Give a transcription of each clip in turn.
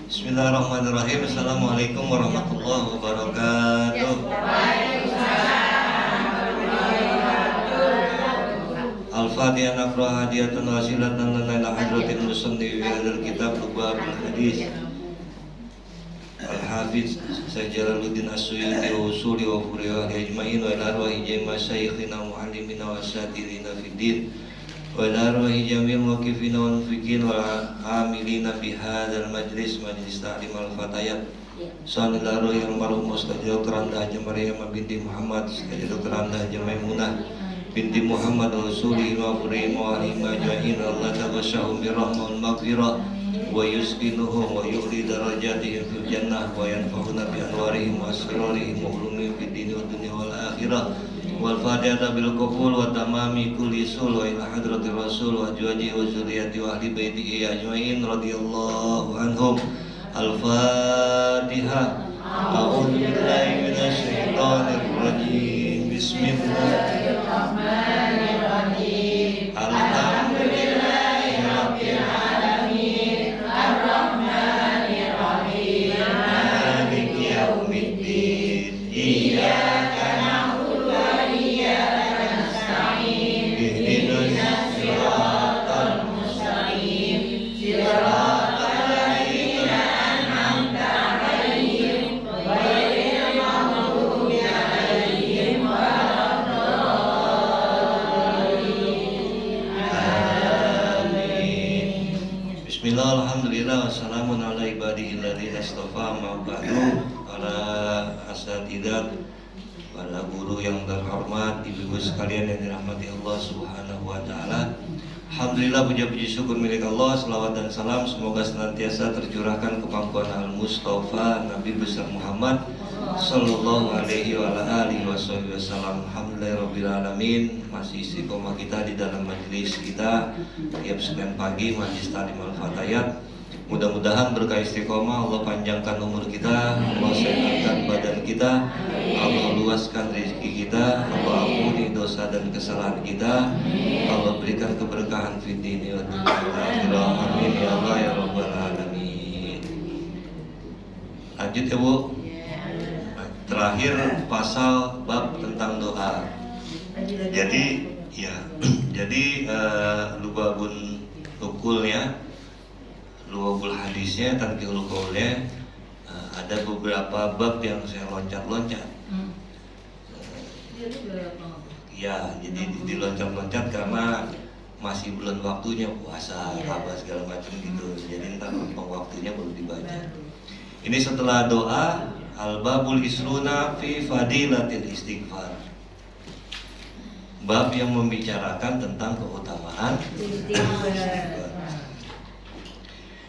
Bismillahirrahmanirrahim. Assalamualaikum warahmatullahi wabarakatuh. Al-Fatihah naqra hadiyatan wasilatan lana ila hadratil musannif fi hadzal kitab Lubabul Hadis. Al-Hafiz Syekh Jalaluddin As-Suyuti wa usuli wa furiha ajma'in wa ila arwahi jami' masyayikhina wa muallimina wa asatidina fid din wa ila arwahi jami' muwaqifina wa mufiqin wa amilina bi hadzal majlis ta'lim al-fatayat. Sallallahu alaihi wa sallam Ustaz Dr. Anda Haji Maryam binti Muhammad, Ustaz Dr. Anda Haji Maimunah binti Muhammad Rasulih wa furihi wa alimah ajma'in. Allah taghashahum bi rahmah wal maghfirah wa yuskinuhum wa yu'li darajatihim fil jannah wa yanfa'una bi anwarihim wa asrarihim wa ulumihim fid dini wa dunya wal akhirah. Wal fatihah bil qabul wa tamami kulli sul wa ila hadratir rasul wa azwajihi wa zurriyyati wa ahli baitihi ajma'in radhiyallahu anhum. Al-Fatihah. A'udzu billahi minasy syaithanir rajim. Bismillahirrahmanirrahim. Alhamdulillahi rabbil alamin. Ar-Rahmanir Rahim. Maliki yaumiddin. Iyyaka na'budu wa iyyaka nasta'in. Ihdinas siratal mustaqim. Siratal ladzina an'amta 'alaihim ghairil maghdubi 'alaihim waladdallin. Amin. Bismillah, alhamdulillah, wassalamun ala ibadihi alladzina istafa, ma ba'du. Para asatidzah, para guru yang terhormat, ibu-ibu sekalian yang dirahmati Allah Subhanahu wa taala. Alhamdulillah, puji syukur milik Allah, selawat dan salam semoga senantiasa tercurahkan ke pangkuan Al-Mustafa Nabi besar Muhammad sallallahu alaihi wa alihi wasallam. Alhamdulillahirabbil alamin. Masih istiqomah kita di dalam majelis kita tiap Senin pagi, majelis Ta'lim Al-Fatayat. Mudah-mudahan berkah istiqomah, Allah panjangkan umur kita, Allah sehatkan badan kita, Allah luaskan rezeki kita, Allah ampuni dosa dan kesalahan kita, Allah berikan keberkahan fid dini wa dunya wal akhirah. Amin ya Allah ya rabbal alamin. Lanjut ya Bu. Terakhir pasal bab tentang doa. Jadi Lubabun Ukulnya, Lubabul Hadisnya, Tanqihul Qaulnya, ada beberapa bab yang saya loncat-loncat. Ya, jadi diloncat-loncat karena masih belum waktunya puasa, apa segala macam gitu. Jadi ntar waktunya belum dibaca. Ini setelah doa, al-babul isruna fi fadilatil istighfar. Bab yang membicarakan tentang keutamaan istighfar.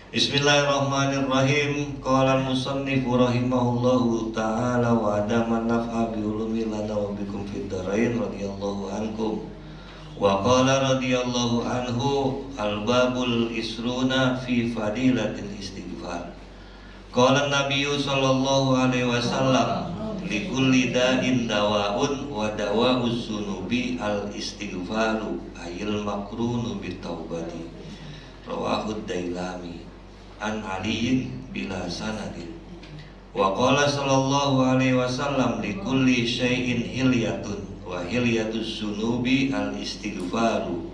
Bismillahirrahmanirrahim. Qala al-musannif rahimahullahu ta'ala wa adaman naf'a bi ulumi lana wa bikum fid dharain radhiyallahu ankum. Wa qala radhiyallahu anhu al-babul isruna fi fadilatil istighfar. Qala an-nabiyyu sallallahu alaihi wasallam likulli da'in dawa'un wa dawa'uz zunubi al-istighfaru ayil makrunu bit taubati. Rawahu ad-Dailami an aliyin bila sanadin. Wa qala sallallahu alaihi wasallam likulli syai'in hilyatun wa hilyatuz zunubi al-istighfaru.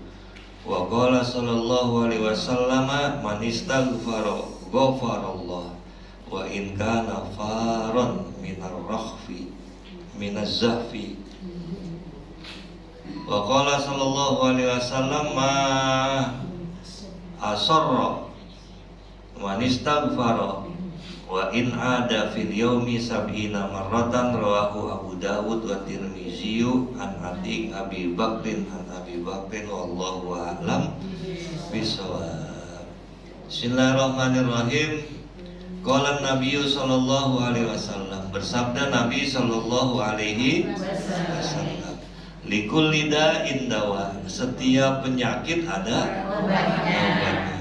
Wa qala sallallahu alaihi wasallam man istaghfara ghafarallah wa in kana faron minar rakhfi minaz zahfi. Wa qala sallallahu alaihi wasallam ma asarra wa nistaghfara wa in ada fil yaumi sab'ina marratan. Rawahu Abu Dawud wa Tirmizi an Atiq Abi Bakrin an Abi Bakrin wallahu a'lam bishawab. Bismillahirrahmanirrahim. Qala Nabi sallallahu alaihi wasallam, bersabda Nabi sallallahu alaihi wasallam, likulli da'in dawa, setiap penyakit ada obatnya.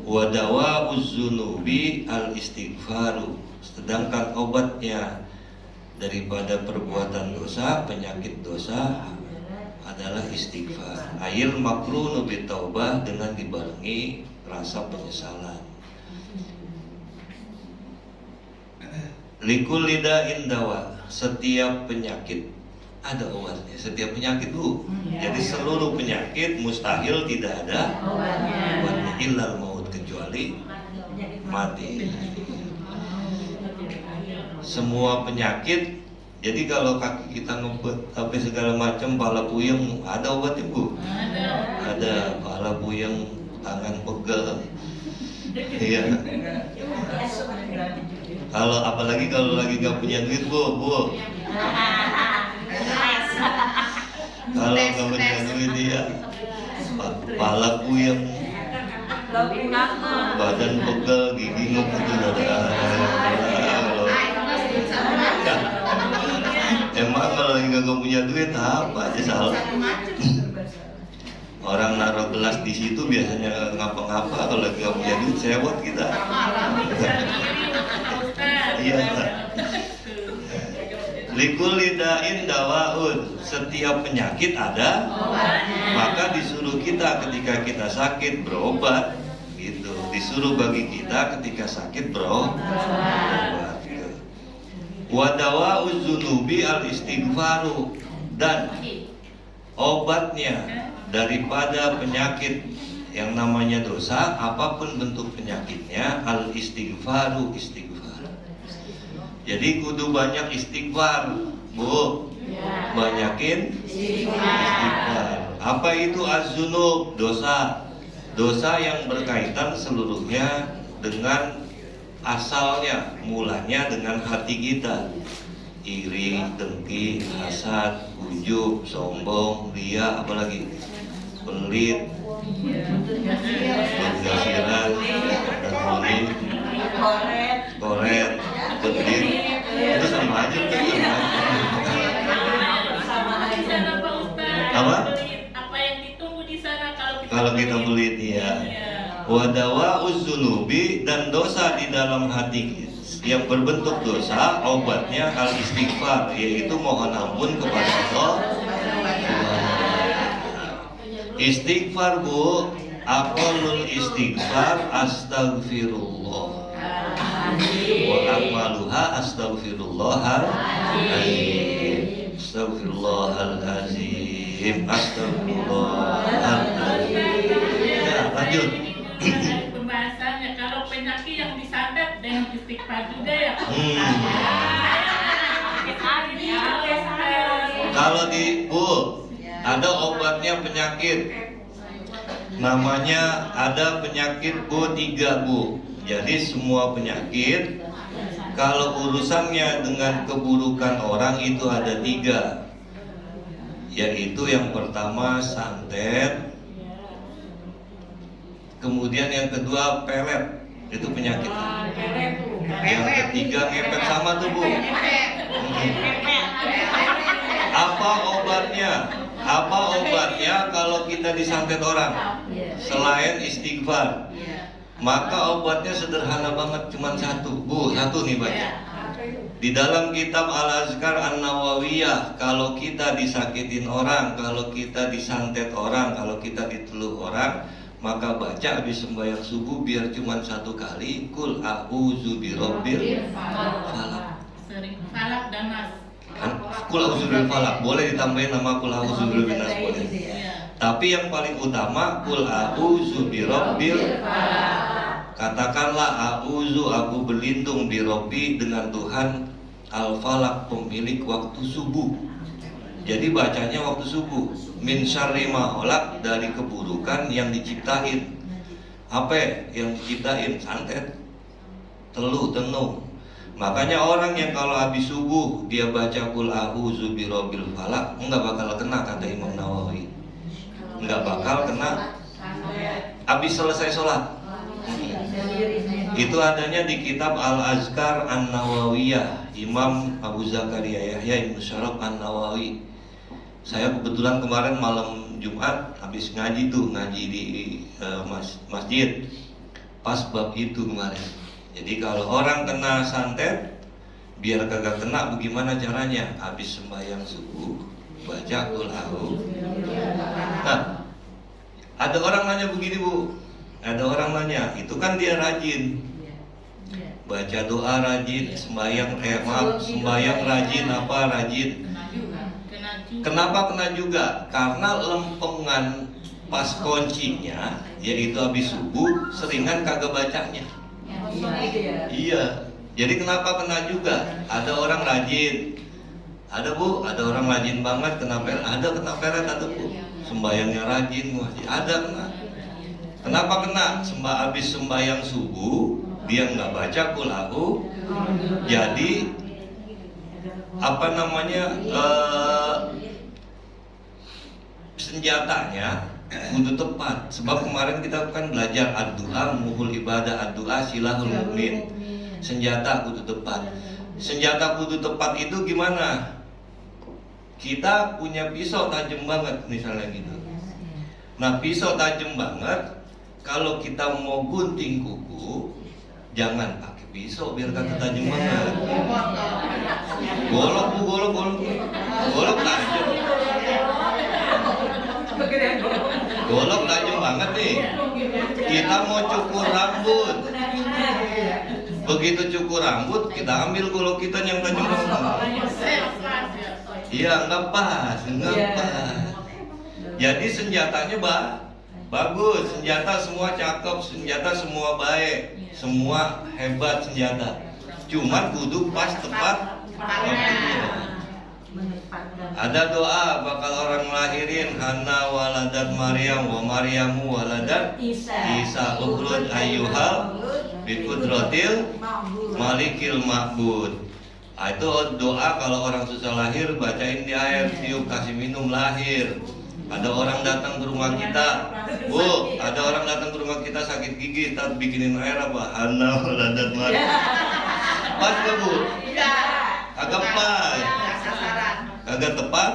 Wa dawa'uz zunubi al-istighfaru, sedangkan obatnya daripada perbuatan dosa, penyakit dosa adalah istighfar. Ayil makrunu bitaubah, dengan dibarengi rasa penyesalan. Likul lida'in dawa, setiap penyakit ada obatnya. Setiap penyakit Bu. Jadi seluruh penyakit mustahil tidak ada obatnya. Illal maut, kecuali mati. Semua penyakit. Jadi kalau kaki kita ngebet tapi segala macam, pala puyeng, ada obatnya Bu? Ada. Pala puyeng, tangan pegel. Iya. Kalau apalagi kalau lagi gak punya duit Bu. Kalau gak punya duit dia pala puyeng, badan pegel, gigi ngebut. Emang kalau lagi gak punya duit apa aja salah. Orang naruh gelas di situ biasanya ngapa-ngapa, kalau lagi gak punya duit sewot kita. Iya. Likul lida'in dawaun, setiap penyakit ada maka disuruh kita ketika kita sakit berobat gitu. Disuruh bagi kita ketika sakit berobat. Wa dawa'uz dzunubi al istighfaru, dan obatnya daripada penyakit yang namanya dosa, apapun bentuk penyakitnya, al istighfaru, istighfar. Jadi kudu banyak istighfar Bu, banyakin istighfar. Apa itu az-dzunub? Dosa. Dosa yang berkaitan seluruhnya dengan asalnya, mulanya dengan hati kita. Iri, dengki, hasad, ujub, sombong, ria, apalagi pelit, penggasiran, dan koret, pelit, itu sama aja tuh. Apa? Apa yang ditunggu di sana kalau kita pelit ya. Wadawa'uz dzunubi, dan dosa di dalam hati yang berbentuk dosa, obatnya al istighfar, yaitu mohon ampun kepada Allah. Istighfar Bu, aqallul istighfar astaghfirullah, wa akmaluha astaghfirullahalazim, astaghfirullahalazim, astaghfirullahalazim. Ya, lanjut. Pembahasannya kalau penyakit yang disantet dengan istighfar juga ya. Kalau di Bu, ada obatnya penyakit. Namanya ada penyakit Bu 3 Bu. Jadi semua penyakit kalau urusannya dengan keburukan orang itu ada 3. Yaitu yang pertama santet, kemudian yang kedua pelet, itu penyakit. Yang ketiga ngepet, sama tuh Bu. Apa obatnya? Apa obatnya kalau kita disantet orang? Selain istighfar. Maka obatnya sederhana banget, cuma satu Bu, satu nih baca. Di dalam kitab Al-Azkar An-Nawawiyah, kalau kita disakitin orang, kalau kita disantet orang, kalau kita diteluh orang, maka baca habis sembahyang subuh biar cuma 1 kali, kul a'udzu birabbil falaq. Sering falak dan nas. Kan kul a'udzu birabbil falaq, boleh ditambahin nama kul a'udzu birabbin nas, boleh. Tapi yang paling utama kul a'udzu birabbil falaq. Katakanlah a'udzu, aku berlindung, birabbi, dengan Tuhan, al-falaq, pemilik waktu subuh. Jadi bacanya waktu subuh. Min syarri ma khalaq, dari keburukan yang diciptain. Apa yang diciptain? Santet, teluh, tenung. Makanya orang yang kalau habis subuh dia baca kul a'udzu birabbil falaq, enggak bakal kena, kata Imam Nawawi. Enggak bakal kena habis selesai sholat. Itu adanya di kitab Al-Azkar An-Nawawiyah, Imam Abu Zakaria Yahya Ibnu Syaraf An-Nawawi. Saya kebetulan kemarin malam Jumat habis ngaji di masjid, pas bab itu kemarin. Jadi kalau orang kena santet, biar kagak kena, bagaimana caranya? Habis sembahyang subuh baca kul a'udzu. Nah, ada orang nanya begini Bu, ada orang nanya, itu kan dia rajin baca doa, rajin sembahyang, sembahyang rajin, apa rajin. Kenapa kena juga? Karena lempengan pas kuncinya, yaitu habis subuh, seringan kagak bacanya. Iya. Jadi kenapa kena juga? Ada orang rajin, ada Bu, ada orang rajin banget kena peret, ada Bu. Sembayangnya rajin, ada kena. Kenapa kena? Habis sembayang subuh, dia nggak baca kul a'udzu. Jadi apa namanya? Senjatanya kudu tepat. Sebab kemarin kita kan belajar ad-du'a muhul ibadah, ad-du'a silahul mukmin. Senjata kudu tepat. Senjata kudu tepat itu gimana? Kita punya pisau tajam banget misalnya gitu. Nah, pisau tajam banget, kalau kita mau gunting kuku, jangan pakai pisau biar kata tajam banget. Golok Bu, golok tajam. Golok tajam banget nih. Kita mau cukur rambut. Begitu cukur rambut, kita ambil golok kita yang tajam banget. Iya, nggak pas. Jadi senjatanya bagus, senjata semua cakep, senjata semua baik, semua hebat senjata. Cuman kudu pas tepat waktunya. Ada doa bakal orang ngelahirin Hana waladat Maryam wa Maryamu waladat Isa ukhrud ayyuhal biqudratil malikil ma'bud. Itu doa kalau orang susah lahir, bacain di air, tiup kasih minum lahir. Ada orang datang ke rumah kita, Bu, ada orang datang ke rumah kita sakit gigi, kita bikinin air apa? Hana waladat Maryam. Pas gak Bu? Agak pas. Agak tepat.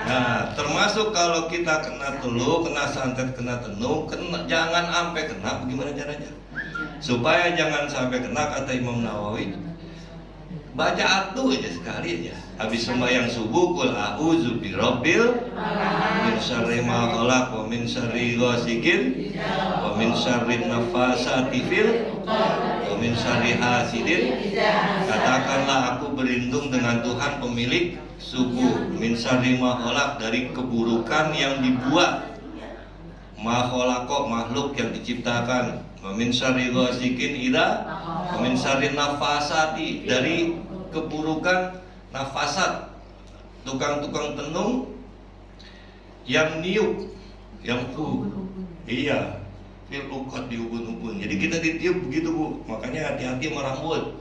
Nah, termasuk kalau kita kena teluh, kena santet, kena tenung, jangan sampai kena. Bagaimana caranya? Supaya jangan sampai kena, kata Imam Nawawi, baca atu aja sekali aja. Habis sembahyang subuh, qul a'udzu birabbil min syarri ma khalaq wa min syarri ghasiqin wa min syarri nafasati fil wa min syarri hasidin. Katakanlah aku berlindung dengan Tuhan pemilik subuh, min syarri ma khalaq, dari keburukan yang dibuat, ma khalaqo, makhluk yang diciptakan, wa min syarri ghasiqin idza, wa min syarri nafasati, dari keburukan nafasat, tukang-tukang tenung yang niup, yang iya, fil uqad di ubun-ubun. Jadi kita ditiup begitu Bu. Makanya hati-hati sama rambut.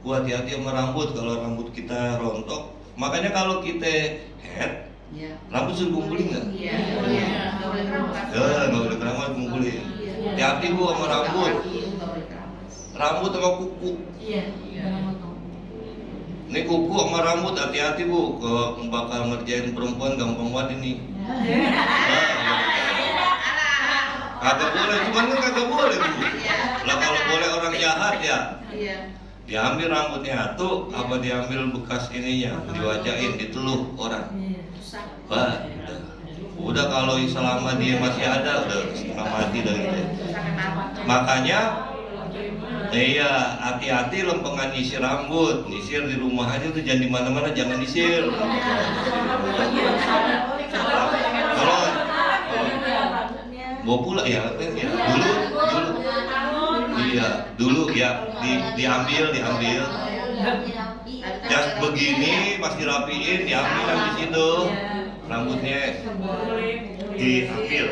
Bu, hati-hati sama rambut kalau rambut kita rontok. Makanya kalau kita head, rambut suruh kumpulin nggak? Iya. Nggak boleh keramas, kumpulin. Hati-hati Bu sama rambut. Rambut sama kuku. Ini kuku sama rambut, hati-hati Bu. Kalau bakal ngerjain perempuan gampang banget ini. Kagak boleh, cuman kan kagak boleh Bu. Lah kalau boleh orang jahat ya. Diambil rambutnya tuh, apa diambil bekas ininya, diwajahin, diteluh orang. Bah, udah kalau selama dia masih ada, udah setengah mati dari itu. Makanya, iya, hati-hati lempengan nyisir rambut, nyisir di rumah aja tuh, jangan di mana-mana, jangan nyisir. Kalau bawa pula ya, dulu ya diambil jas begini pas dirapiin, diambil di situ rambutnya diambil.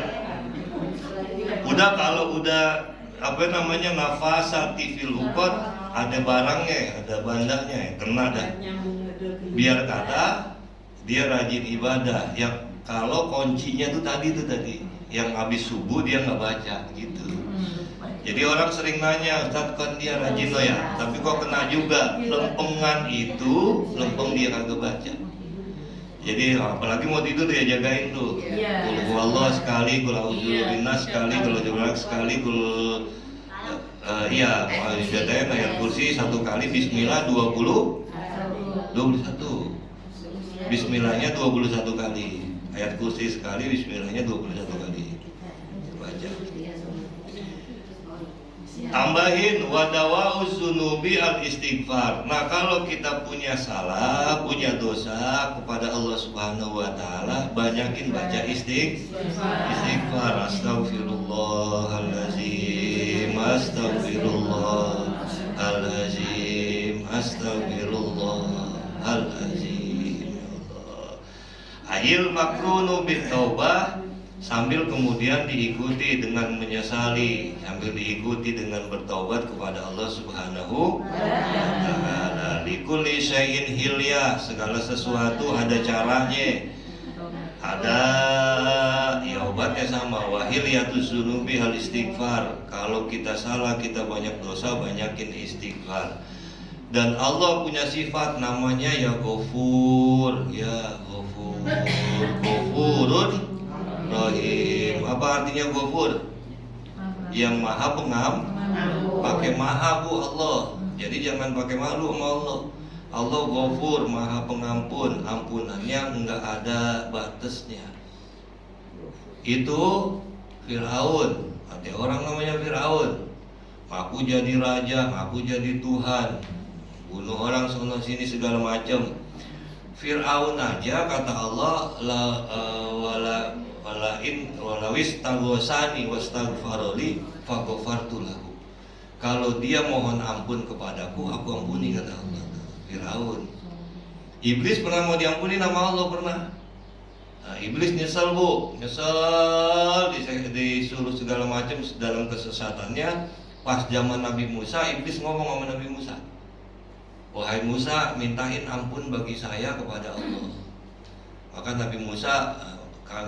Udah kalau udah apa namanya nafasati fil uqad, ada barangnya, ada bandanya, kena dah. Biar kata dia rajin ibadah. Yang kalau kuncinya tuh tadi yang habis subuh dia nggak baca gitu. Jadi orang sering nanya, Ustaz kan dia rajin loh ya, tapi kok kena juga lempengan itu, lempeng dia kagak baca. Jadi apalagi mau tidur dia jagain tuh. Qul huwallahu sekali, qul a'udzu birabbinas sekali, qul a'udzu sekali, qul jagain ayat kursi satu kali, bismillah 21. Bismillahnya 21 kali. Ayat kursi sekali, bismillahnya 21 kali. Baca. Tambahin wadawa'uz zunubi al istighfar. Nah, kalau kita punya salah, punya dosa kepada Allah Subhanahu wa taala, banyakin baca istighfar. Astaghfirullahalazim, astaghfirullahalazim, astaghfirullahalazim. Ayil makrunu bit taubah, sambil kemudian diikuti dengan menyesali, sambil diikuti dengan bertaubat kepada Allah Subhanahu wa taala. Likulli syai'in hilyah, segala sesuatu ada caranya. Ada ya obatnya sama. Wa hilyatuz dzunubi hal istighfar. Kalau kita salah, kita banyak dosa, banyakin istighfar. Dan Allah punya sifat namanya ya Ghafur, ya Ghafur, Ghafurun Rahim. Apa artinya Ghafur? Yang maha pakai maha bu Allah. Jadi jangan pakai malu sama Allah. Allah Ghafur, maha pengampun, ampunannya enggak ada batasnya. Itu Fir'aun, ada orang namanya Fir'aun. Aku jadi raja, aku jadi Tuhan, bunuh orang sono sini segala macam. Fir'aun aja kata Allah walawis tagosani wastaghfaroli fagofartu lahu. Kalau dia mohon ampun kepadaku, aku ampuni, kata Allah. Fir'aun. Iblis pernah mau diampuni nama Allah, pernah. Nah, Iblis nyesel bu, nyesel disuruh segala macam dalam kesesatannya. Pas zaman Nabi Musa, Iblis ngomong sama Nabi Musa, wahai Musa, mintain ampun bagi saya kepada Allah. Maka Nabi Musa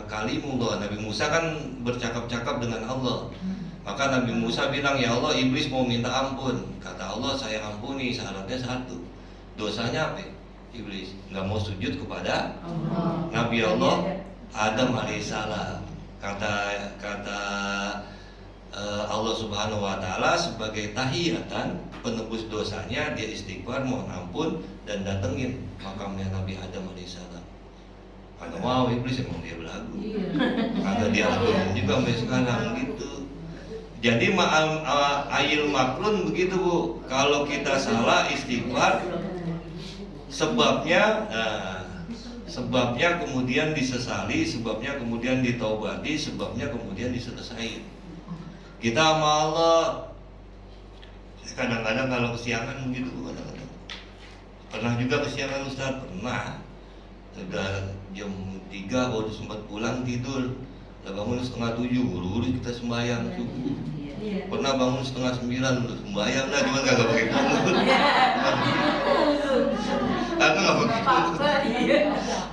kalimullah, Nabi Musa kan bercakap-cakap dengan Allah. Maka Nabi Musa bilang, ya Allah, Iblis mau minta ampun. Kata Allah, saya ampuni, syaratnya satu. Dosanya apa? Iblis nggak mau sujud kepada Allah. Nabi Allah Adam alaihissalam. Kata Allah Subhanahu wa taala sebagai tahiyatan penebus dosanya, dia istighfar, mohon ampun, dan datengin makamnya Nabi Adam alaihissalam. Kagak mau Iblis, emang dia belagu. Kagak dia lakukan juga sampai sekarang gitu. Jadi ayil makrun begitu bu. Kalau kita salah istighfar, sebabnya kemudian disesali, sebabnya kemudian ditaubati, sebabnya kemudian diselesaikan. Kita sama Allah. Kadang-kadang kalau kesiangan begitu, kadang-kadang. Pernah juga kesiangan Ustaz, pernah. Sudah jam 3 baru sempat pulang tidur. Udah bangun setengah 7, buru-buru kita sembahyang subuh. Pernah bangun setengah 9 untuk sembahyang, lah cuma kagak pakai bangun. Aku nggak pakai.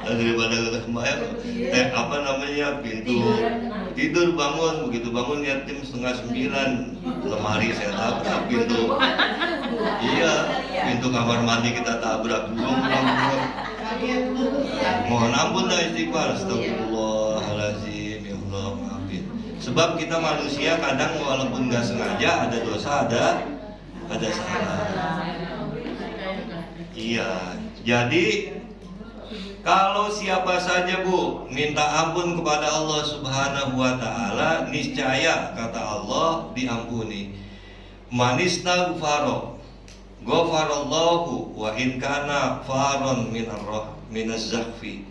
Daripada kagak sembahyang, pintu tidur bangun, begitu bangun lihat jam setengah 9, lemari saya tabrak pintu. Iya, pintu kamar mandi kita tabrak belum. Mohon ampun dah istighfar, astagfirullahaladzim, ya Allah maafin. Sebab kita manusia kadang walaupun nggak sengaja ada dosa, ada salah. Iya, jadi kalau siapa saja bu minta ampun kepada Allah Subhanahu wa taala, niscaya kata Allah diampuni. Manistaghfaro ghafarallahu wa in kana faron minaz-zakhfi.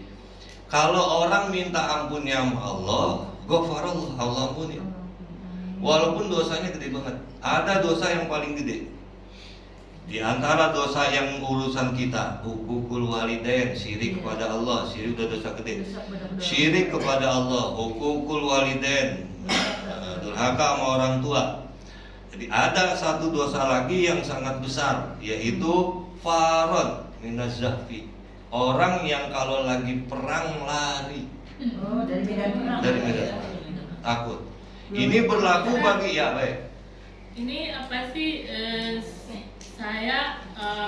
Kalau orang minta ampunnya sama Allah, ghafarallahu, Allah ampuni. Walaupun dosanya gede banget. Ada dosa yang paling gede. Di antara dosa yang urusan kita, hukukul walidain, syirik kepada Allah, syirik udah dosa gede. Syirik kepada Allah, hukukul walidain, durhaka sama orang tua. Jadi ada satu dosa lagi yang sangat besar, yaitu faron minaz-zakhfi. Orang yang kalau lagi perang lari. Dari medan perang. Takut. Ini berlaku bagi ya baik. Ini apa sih? Saya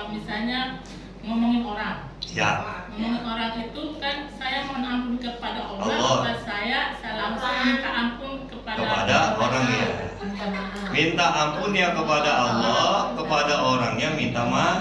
misalnya ngomongin orang. Ya. Ngomongin orang itu kan saya mohon ampun kepada Allah. Apa saya langsung minta ampun kepada orang ya. Minta ampunnya kepada Allah, kepada orangnya minta maaf.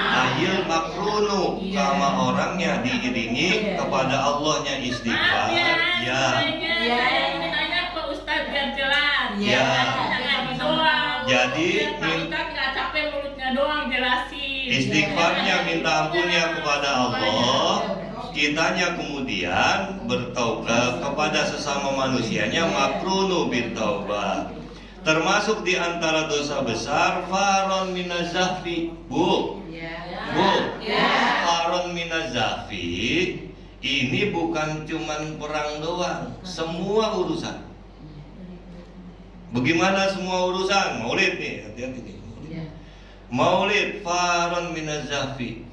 Ayil makrunu, sama orangnya diiringi kepada Allahnya istighfar. Ya. Saya ingin nanya ke Ustaz biar jelas. Ya. Jangan doang. Jadi, Pak Ustaz nggak capek mulutnya doang jelasin. Istighfarnya minta ampunnya kepada Allah, kitanya kemudian bertaubat kepada sesama manusianya, makrunu bitaubat. Termasuk di antara dosa besar faron minazahfi. Bu, faron minazahfi ini bukan cuman perang doang, semua urusan. Bagaimana semua urusan? Maulid nih, hati-hati nih. Maulid faron minazahfi.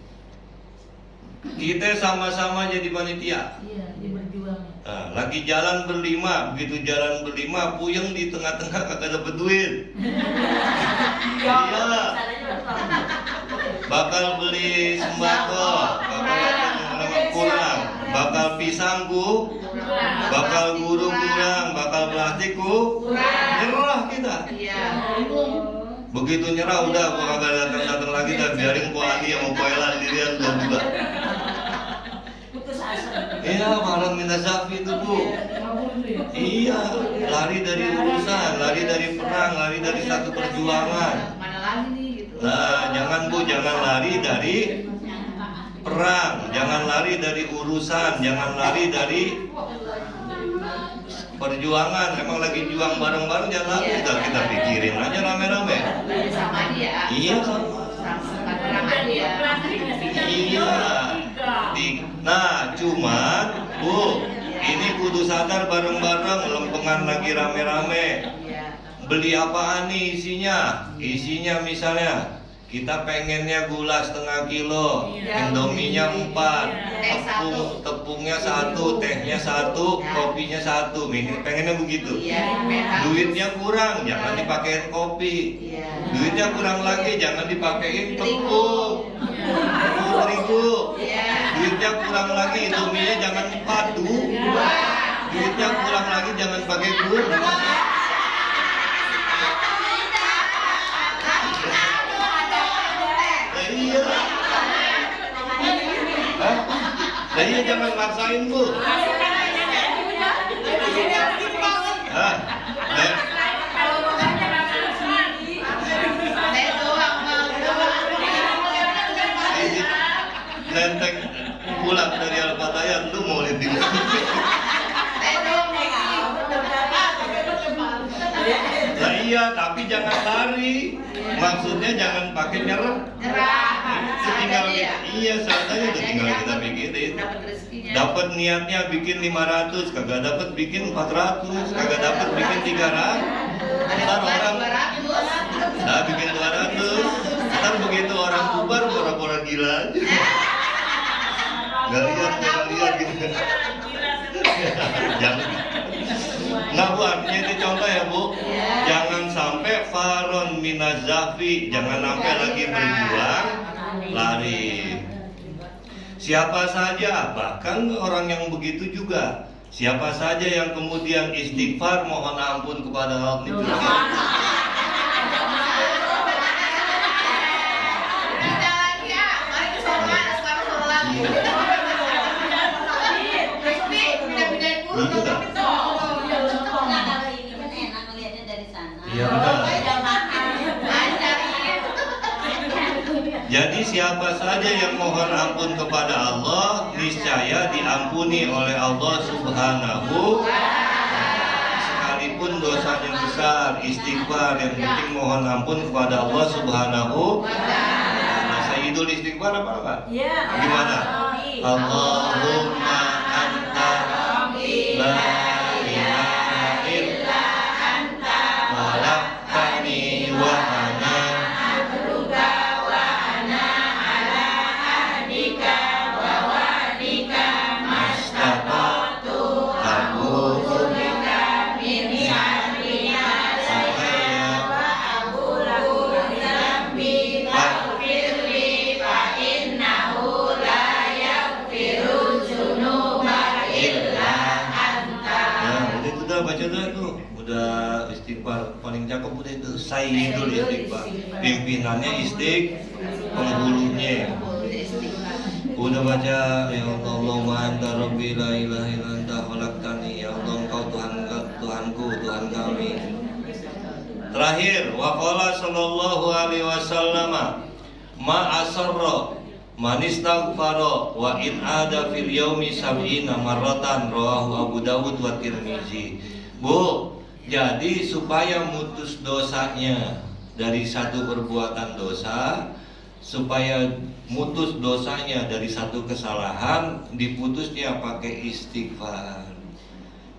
Kita sama-sama jadi panitia. Iya, dia berjuang. Nah, lagi jalan berlima, begitu jalan berlima, puyeng di tengah-tengah kagak dapet duit. Iya. Bakal beli sembako, bakal kurang, bakal pisangku, bakal guru kurang, bakal plastikku, nyerah kita. Begitu nyerah udah, gua kagak datang lagi, dan biarin gua Ali yang mau poela dirian udah juga. Iya, malam minazafi itu Bu. Iya, lari dari urusan, lari dari perang, lari dari satu perjuangan. Mana lagi nih gitu. Nah, jangan Bu, jangan lari dari perang, jangan lari dari urusan, jangan lari dari perjuangan. Emang lagi juang bareng-bareng, jangan lari, kita pikirin aja rame-rame. Sama dia. Iya, sama. Iya. Nah, cuman Bu, ini kudu sadar bareng-bareng, lempengan lagi rame-rame. Beli apaan nih isinya? Isinya misalnya kita pengennya gula 1/2 kilo, Indominya 4, tepungnya 1, tehnya 1, kopinya 1. Pengennya begitu. Duitnya kurang, jangan dipakein kopi. Duitnya kurang lagi, jangan dipakein tepung, terigu. Duitnya kurang lagi, Indominya jangan 4, duitnya kurang lagi, jangan pakai gula. Iya. Nah, iya jangan maksain Bu. Nenteng pulang dari Al-Fatihah, lu mau lihat di mana? Nah iya, tapi jangan lari. Maksudnya jangan pakai nyerah. Tinggal iya, santai udah tinggal kita bikin. Dapat niatnya bikin 500, kagak dapat bikin 400, kagak dapat bikin 300. Ntar orang bikin 200. Ntar begitu orang bubar pura-pura gila aja. Gak lihat gitu. Jangan. Nah Bu, artinya itu contoh ya Bu. Jangan sampai faron minazafi, jangan sampai lagi berjuang lari. Siapa saja, bahkan orang yang begitu juga, siapa saja yang kemudian istighfar mohon ampun kepada Allah itu. Iya benar. Jadi siapa saja yang mohon ampun kepada Allah, niscaya diampuni oleh Allah Subhanahu. Sekalipun dosanya besar, istighfar, yang penting mohon ampun kepada Allah Subhanahu. Nah, Sayyidul istighfar apa Pak? Iya. Gimana? Allahumma anta la ilaha illa anta khalaqtani wa ana abduka wa ana ala ahdika wa wa'dika mastata'tu a'udzu bika min syarri ma sana'tu wa aqulu dzambi faghfirli fa innahu la yaghfiru dzunuba illa anta. Nah, udah baca dah tuh. Udah istighfar paling cakep udah itu Sayyidul Istighfar. Pimpinannya penghulunya. Udah baca ya Allah anta rabbi la ilaha illa anta khalaqtani, ya Allah engkau Tuhanku, Tuhan kami. Terakhir, wa qala sallallahu alaihi wasallam ma asarra man istaghfara wa in ada fil yaumi sab'ina marratan, rawahu Abu Dawud wa Tirmizi. Bu, jadi supaya mutus dosanya dari satu perbuatan dosa, supaya mutus dosanya dari satu kesalahan, diputusnya pakai istighfar.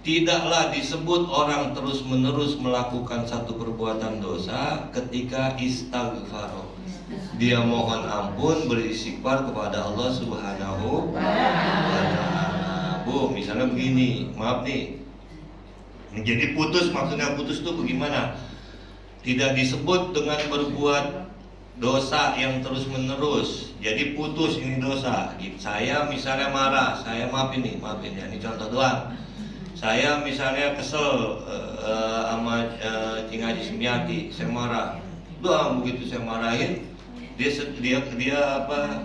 Tidaklah disebut orang terus-menerus melakukan satu perbuatan dosa ketika istighfar. Dia mohon ampun, beristighfar kepada Allah Subhanahu wa Ta'ala. Bu, misalnya begini, maaf nih. Jadi putus, maksudnya putus itu bagaimana? Tidak disebut dengan berbuat dosa yang terus-menerus. Jadi putus ini dosa. Saya misalnya marah, saya maafin ya, ini contoh doang. Saya misalnya kesel sama Cing Haji Sumiati, saya marah. Doang begitu saya marahin, dia apa?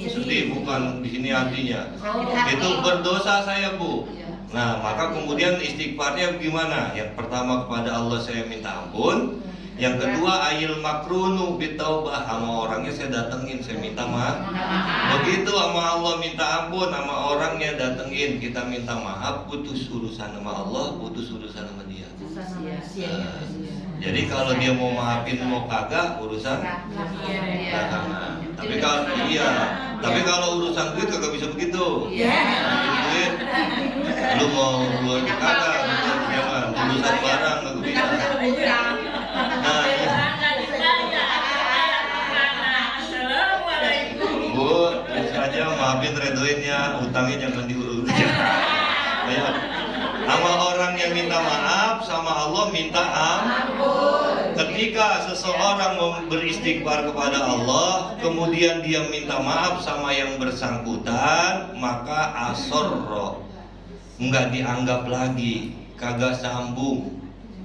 Sedih, bukan di sini hatinya. Itu berdosa saya, Bu. Nah, maka kemudian istighfarnya gimana? Yang pertama kepada Allah saya minta ampun. Yang kedua ayil makrunu bitaubah, sama orangnya saya datengin, saya minta maaf. Begitu sama Allah minta ampun, sama orangnya datengin, kita minta maaf, putus urusan sama Allah, putus urusan sama dia. Jadi kalau dia mau maafin mau kagak urusan belakangan. Tapi kalau urusan duit kagak bisa begitu. Duit, lu mau keluar kagak, jangan urusan barang kagak bisa. Nah, Bu, bisa aja maafin redoinnya, utangnya jangan diurus. Ayo, sama orang yang minta maaf, sama Allah minta ampun. Ketika seseorang beristighfar kepada Allah, kemudian dia minta maaf sama yang bersangkutan, maka asorro, nggak dianggap lagi, kagak sambung.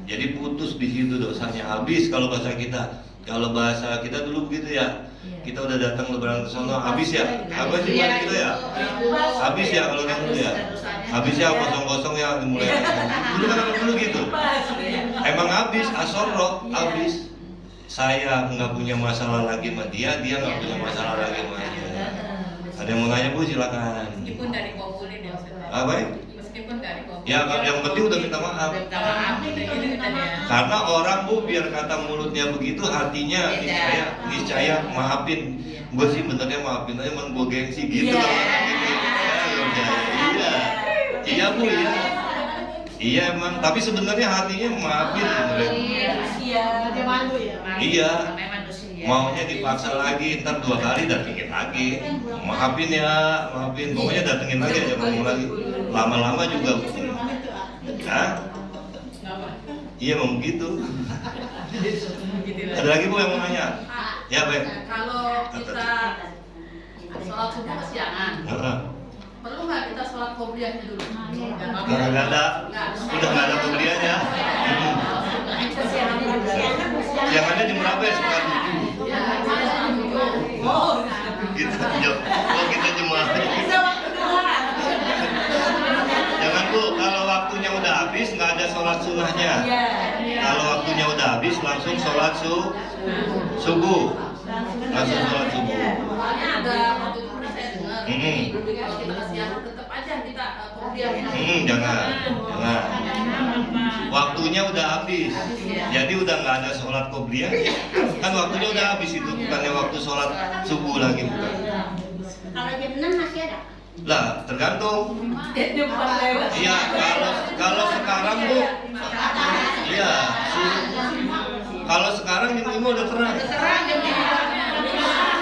Jadi putus di situ dosanya, habis kalau bahasa kita. Kalau bahasa kita dulu begitu ya. Kita udah datang lebaran ke sana, habis ya. Apa sih bahasa kita ya? Habis ya kalau yang dulu ya. Habis ya kosong-kosong ya mulai. Dulu gitu. Emang habis asorro, habis. Saya nggak punya masalah lagi sama dia nggak punya masalah lagi sama dia. Ada yang mau nanya, Bu, silakan. Meskipun dari kabulin ya. Apa ya? Meskipun dari kabulin. Ya, yang penting udah minta maaf. Karena orang, Bu, biar kata mulutnya begitu, hatinya niscaya maafin. Gue sih benernya maafin aja, emang gue gengsi gitu. Iya, Bu, ya. Iya emang, tapi sebenarnya hatinya maafin. Iya. Maunya dipaksa lagi, ntar 2 kali datengin lagi. Maafin ya, maafin. Pokoknya datengin lagi aja ngomong lagi. Lama-lama juga. Hah? Iya memang begitu. Ada lagi, Bu, yang mau nanya? Ya, baik. Kalau kita sholat subuh kesiangan, perlu nggak kita sholat qobliyahnya dulu? Nggak ada. Udah nggak ada qobliyahnya. Yang ada jam berapa ya sekarang? Kita jemaah. Jangan, Bu, kalau waktunya udah habis nggak ada sholat sunnahnya. Kalau waktunya udah habis langsung sholat subuh. Langsung sholat subuh. Soalnya ada waktu itu pernah saya dengar. Kalau kita kesiangan tetap aja kita qobliyahnya. Jangan. Waktunya udah habis. Jadi udah nggak ada sholat qobliyah. Kan waktunya udah habis itu, bukannya waktu sholat subuh lagi, bukan. Kalau jam 6 masih ada? Lah, tergantung. Iya, kalau sekarang, Bu. Iya. Kalau sekarang jam 5 udah terang.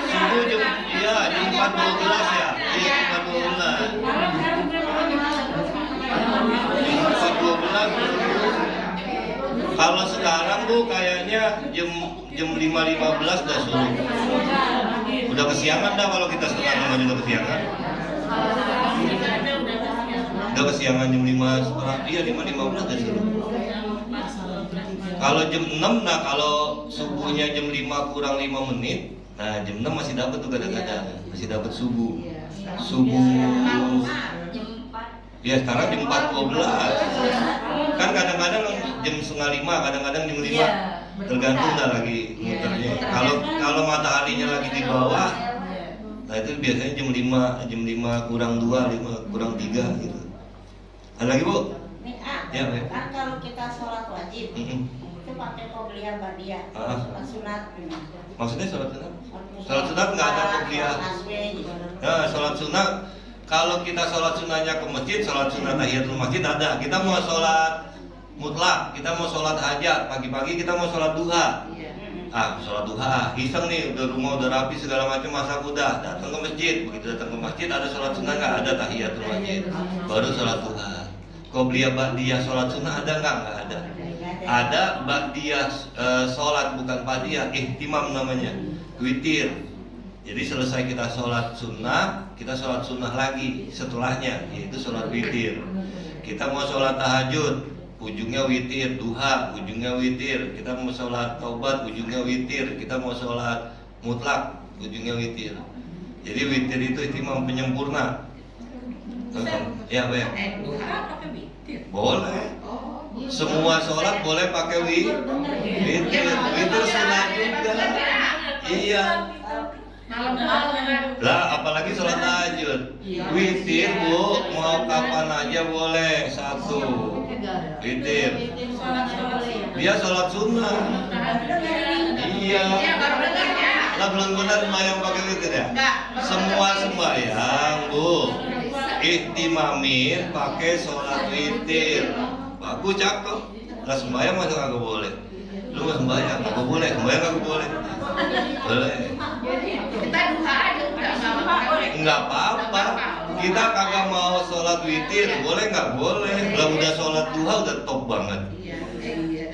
Subuh jam 4.12 ya. Iya, 4.12. 4.12. Kalau sekarang, Bu, kayaknya jam 5.15 dah suruh. Udah kesiangan dah kalau kita setengah 5 juga kesiangan. Udah kesiangan jam 5 sekarang. Iya, 5.15 dah suruh. Kalau jam 6, nah kalau subuhnya jam 5 kurang 5 menit, nah jam 6 masih dapat tuh kadang-kadang, masih dapat subuh. Subuh. Jam 4. Ya sekarang jam 4.12. Kan kadang-kadang jam setengah 5, kadang-kadang jam 5. Tergantung dah lagi muternya. Kalau mataharinya lagi di bawah, nah itu biasanya jam 5 kurang 2, 5 kurang 3 gitu. Ada lagi, Bu? Nih, Ya, ya. kan kalau kita sholat wajib, itu pakai qobliyah ba'diyah. Sholat sunat. Maksudnya sholat sunat? Sholat sunat nggak ada qobliyah. Ya, sholat sunat. Kalau kita sholat sunatnya ke masjid, sholat sunat tahiyatul masjid ada. Kita mau sholat mutlak, kita mau sholat hajat, pagi-pagi kita mau sholat duha. Sholat duha, iseng nih, udah rumah udah rapi segala macam, masa udah datang ke masjid. Begitu datang ke masjid ada sholat sunnah nggak? Ada tahiyatul masjid, baru sholat duha. Qobliyah ba'diyah sholat sunnah ada nggak? Nggak ada. Ada ba'diyah sholat bukan ba'diyah, ihtimam namanya, witir. Jadi selesai kita sholat sunnah, kita sholat sunnah lagi setelahnya, yaitu sholat witir. Kita mau sholat tahajud, ujungnya witir, duha, ujungnya witir. Kita mau sholat taubat, ujungnya witir. Kita mau sholat mutlak, ujungnya witir. Jadi witir itu ihtimam penyempurna. Ya, Beb. Duha pakai witir. Boleh. Semua sholat boleh pakai witir. Witir sunat juga. Iya. Malam-malam. Lah, apalagi sholat tahajud. Witir, Bu, mau kapan aja boleh satu. Witir. Dia sholat sunnah. Iya. Lah belum benar sembahyang pakai witir ya? Semua sembahyang, Bu. Ihtimamin pakai sholat witir. Bagus, cakep. Lah sembahyang masa kagak boleh? Lu mau sembahyang kagak boleh? Sembahyang kagak boleh? Boleh. Kita duha aja udah Nggak apa-apa. Kita kagak mau sholat witir, boleh nggak? Boleh. Lah udah sholat duha udah top banget.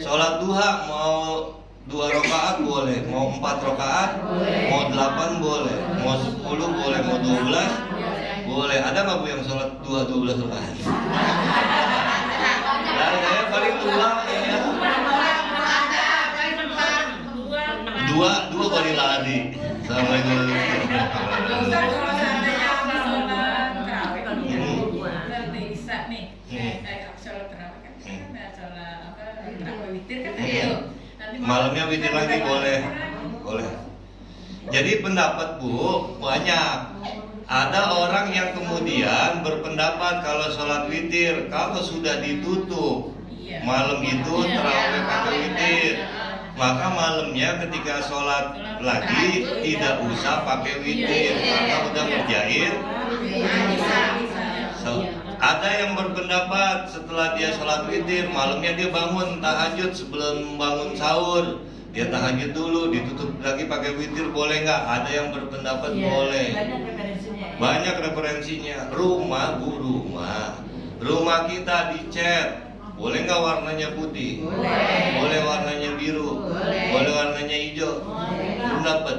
Sholat duha mau 2 rakaat boleh, mau 4 rakaat, mau 8 boleh, mau 10 boleh, mau 12 boleh. Ada nggak, Bu, yang sholat duha 12 rakaat? Nah, saya paling tua ya. Dua kali lari. Assalamualaikum. Malamnya witir lagi boleh. Jadi pendapat, Bu, banyak. Ada orang yang kemudian berpendapat kalau sholat witir, kalau sudah ditutup malam itu terawih pakai witir, maka malamnya ketika sholat lagi tidak usah pakai witir, maka udah berjahit. Ada yang berpendapat setelah dia sholat witir, malamnya dia bangun tahajud sebelum bangun sahur, dia tahajud dulu, ditutup lagi pakai witir, boleh nggak? Ada yang berpendapat boleh. Banyak referensinya. Rumah, Bu, rumah kita dicat, boleh nggak warnanya putih? Boleh warnanya biru? Boleh warnanya hijau? Pendapat.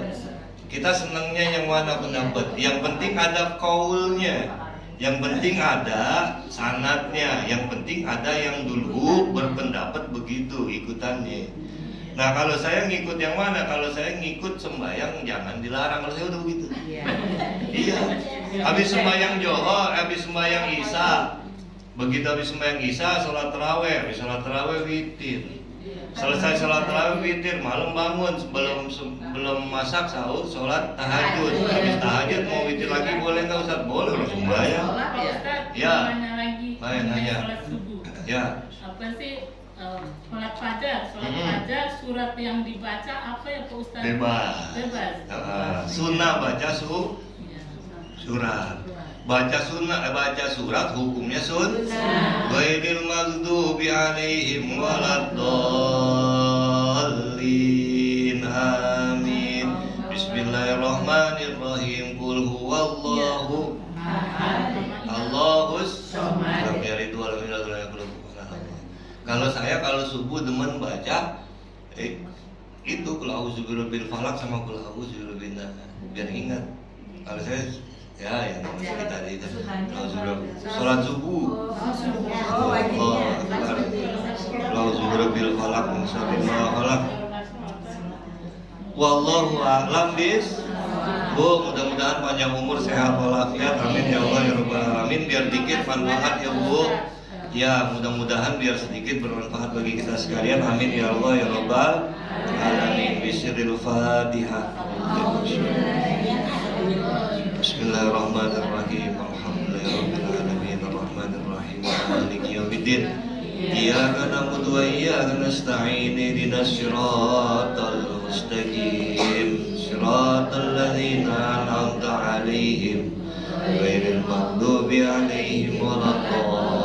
Kita senangnya yang mana pendapat? Yang penting ada kaulnya, yang penting ada sanadnya, yang penting ada yang dulu berpendapat begitu ikutannya. Nah, kalau saya ngikut yang mana? Kalau saya ngikut sembahyang jangan dilarang. Kalau saya udah begitu. Iya. Habis sembahyang Johor, habis sembahyang Isya. Begitu habis sembahyang Isya, sholat tarawih, habis sholat tarawih witir. Selesai sholat tarawih witir, malam bangun sebelum masak sahur, sholat tahajud. Habis tahajud mau witir lagi boleh nggak, Ustaz? Boleh, langsung sembahyang. Ya. Nanya. Sholat subuh. Ya. Apa sih sholat fajar? Sholat fajar surat yang dibaca apa ya, Pak Ustaz? Bebas. Sunnah baca surat. Baca surat hukumnya ghairil maghdubi alaihim waladdallin. Amin. Bismillahirrahmanirrahim. Qul huwallahu Allahus samad. Kalau subuh demen baca itu qul a'udzu birabbil falaq sama qul a'udzu birabbin nas, biar ingat. Kalau saya Ya, yang masih tadi itu. Sholat subuh. Oh, wajibnya. Allahu bil falaq min syarri ma khalaq. Wallahu a'lam bis. Bu, mudah-mudahan panjang umur, sehat walafiat. Amin ya Allah ya rabbal alamin. Biar dikit manfaat ya Bu. Ya, mudah-mudahan biar sedikit bermanfaat bagi kita sekalian. Amin ya Allah ya rabbal alamin. Bismillahirrahmanirrahim. Fatihah. Bismillahirrahmanirrahim. Alhamdulillahirabbil alamin arrahmanir rahim maliki yaumiddin. Iyyaka na'budu wa iyyaka nasta'in ihdinas siratal mustaqim siratal ladzina an'amta 'alaihim ghairil maghdubi 'alaihim waladdallin.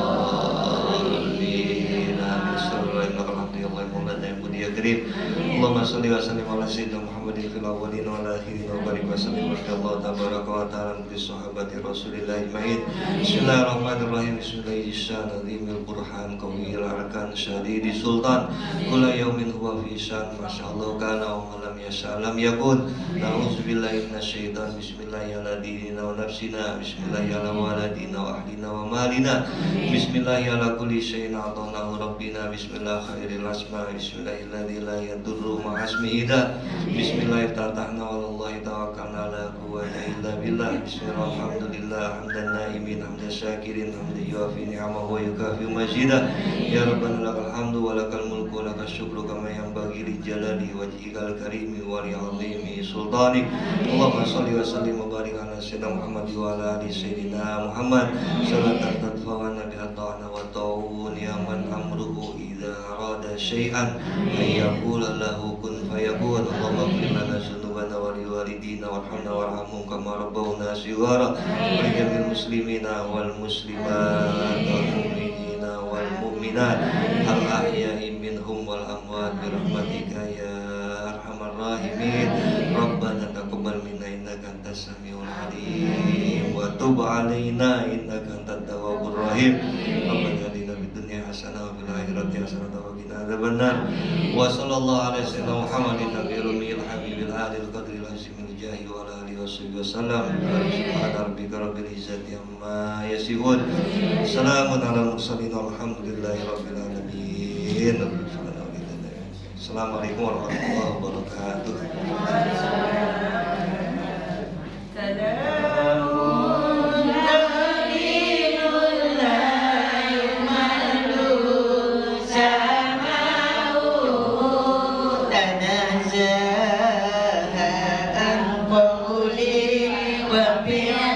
Allahumma shalli wa sallim ala sayyidina Muhammadin fil awwalin wal akhirin wa barik wa sallim wa tabaraka wa ta'ala bi sahabati Rasulillah ajma'in. Bismillahirrahmanirrahim. Bismillahirrahmanirrahim. Burhan qawiyil arkan syadidi sultan kula yaumin huwa fi syan masyaallah kana wa lam yasha lam yakun. Na'udzubillahi minasyaitan. Bismillahirrahmanirrahim. Wa nafsina bismillahirrahmanirrahim wa ahlina wa malina. Bismillahirrahmanirrahim. Kulli syai'in a'tanahu rabbina. Bismillah khairil asma. Bismillahirrahmanirrahim. La yadurru ma'asmihi da. Bismillahirrahmanirrahim. Wallahi tawakkalna la quwwata illa billah. Bismillahirrahmanirrahim. Hamdan naimin hamdan syakirin hamdan yuafi ni'amahu wa yukafi mazidah. Ya Rabbana lakal hamdu wa lakal mulku wa lakal syukru kama yanbaghi li jalali wajhikal karimi wa li 'azimi sultanik. Allahumma shalli wa sallim wa barik ala sayyidina Muhammad wa ala ali sayyidina Muhammad. Salatan tadfa'ana biha ta'ana wa ta'un ya man amruhu idza arada syai'an yaqulu lahu kun fayakun. Allahumma ighfir lana dzunubana wa li walidina warhamna warhamhum kama rabbawna shighara. Wa lil muslimina wal muslimat wal mu'minina wal mu'minat al ahya'i minhum wal amwat bi rahmatika ya arhamar rahimin. Rabbana taqabbal minna innaka antas samiul alim wa tub alaina innaka antat tawwabur rahim. Rabbana atina fid dunya hasanah wa fil akhirati hasanah wa qina adzabannar. Wa sallallahu ala sayyidina Muhammadin nabiyil ummiyil habibil alil qadril azimil jahi wa ala alihi wasallam. Subhana rabbika rabbil izzati amma yasifun. Salamun alal mursalin walhamdulillahi rabbil alamin. Assalamualaikum warahmatullahi wabarakatuh.